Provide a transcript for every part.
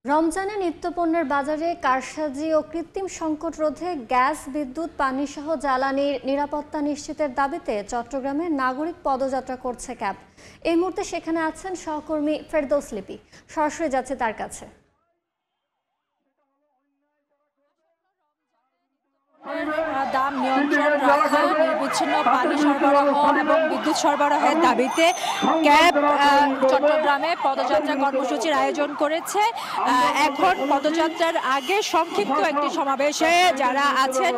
রমজানে নিত্যপণ্যের বাজারে কারসাজি ও কৃত্রিম সংকট রোধে গ্যাস, বিদ্যুৎ, পানিসহ জ্বালানির নিরাপত্তা নিশ্চিতের দাবিতে চট্টগ্রামে নাগরিক পদযাত্রা করছে ক্যাব। এই মুহূর্তে সেখানে আছেন সহকর্মী ফেরদৌস লিপি। সরাসরি যাচ্ছে তার কাছে। দাম নিয়ন্ত্রণ রাখা, নিরবিচ্ছিন্ন পানি সরবরাহ এবং বিদ্যুৎ সরবরাহের দাবিতে ক্যাব চট্টগ্রামে পদযাত্রা কর্মসূচির আয়োজন করেছে। এখন পদযাত্রার আগে সংক্ষিপ্ত একটি সমাবেশে যারা আছেন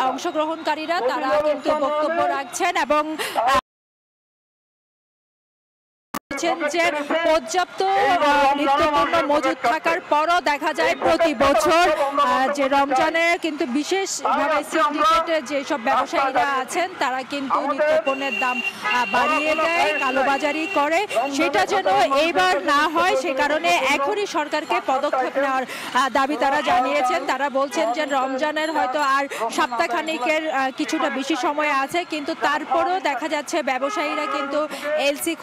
অংশগ্রহণকারীরা তারা কিন্তু বক্তব্য রাখছেন এবং যে পর্যাপ্ত নিত্যপণ্য মজুদ থাকার পরও দেখা যায় প্রতি বছর যে রমজানে কিন্তু বিশেষভাবে সিন্ডিকেটের যেসব ব্যবসায়ীরা আছেন তারা কিন্তু নিত্যপণ্যের দাম বাড়িয়ে দেয়, কালোবাজারি করে। সেটা যেন এইবার না হয় সে কারণে এখনই সরকারকে পদক্ষেপ নেওয়ার দাবি তারা জানিয়েছেন। তারা বলছেন যে রমজানের হয়তো আর সপ্তাহখানিকের কিছুটা বেশি সময় আছে, কিন্তু তারপরেও দেখা যাচ্ছে ব্যবসায়ীরা কিন্তু এলসি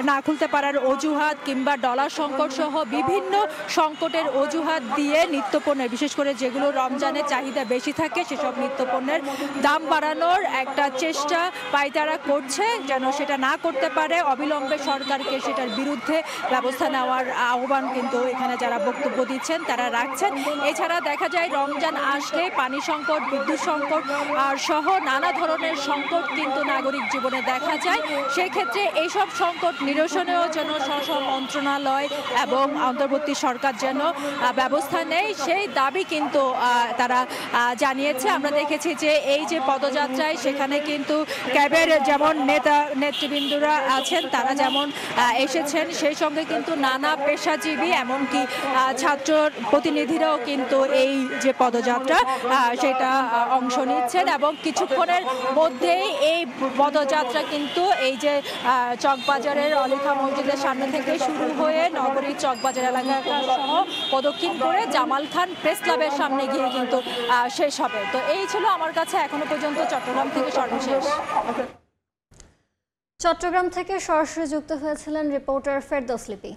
না খুলতে পারার অজুহাত কিংবা ডলার সংকট সহ বিভিন্ন সংকটের অজুহাত দিয়ে নিত্যপণ্যের, বিশেষ করে যেগুলো রমজানের চাহিদা বেশি থাকে সেসব নিত্যপণ্যের দাম বাড়ানোর একটা চেষ্টা পাইতারা করছে। যেন সেটা না করতে পারে অবিলম্বে সরকারকে সেটার বিরুদ্ধে ব্যবস্থা নেওয়ার আহ্বান কিন্তু এখানে যারা বক্তব্য দিচ্ছেন তারা রাখছেন। এছাড়া দেখা যায় রমজান আসলে পানি সংকট, বিদ্যুৎ সংকট আর সহ নানা ধরনের সংকট কিন্তু নাগরিক জীবনে দেখা যায়। সেক্ষেত্রে এইসব সংকট নিরসনেও যেন স্ব মন্ত্রণালয় এবং অন্তর্বর্তী সরকার যেন ব্যবস্থা নেয় সেই দাবি কিন্তু তারা জানিয়েছে। আমরা দেখেছি যে এই যে পদযাত্রায় সেখানে কিন্তু ক্যাবের যেমন নেতৃবৃন্দরা আছেন তারা যেমন এসেছেন, সেই সঙ্গে কিন্তু নানা পেশাজীবী এমনকি ছাত্র প্রতিনিধিরাও কিন্তু এই যে পদযাত্রা সেটা অংশ নিচ্ছেন এবং কিছুক্ষণের মধ্যেই এই পদযাত্রা কিন্তু এই যে চকবাজারের অলিখা মসজিদের সামনে থেকে শুরু হয়ে নগরীর চকবাজার এলাকা সহ প্রদক্ষিণ করে জামাল খান প্রেস ক্লাবের সামনে গিয়ে কিন্তু শেষ হবে। তো এই ছিল আমার কাছে এখনো পর্যন্ত চট্টগ্রাম থেকে সর্বশেষ। চট্টগ্রাম থেকে সরাসরি যুক্ত হয়েছিলেন রিপোর্টার ফেরদৌস লিপি।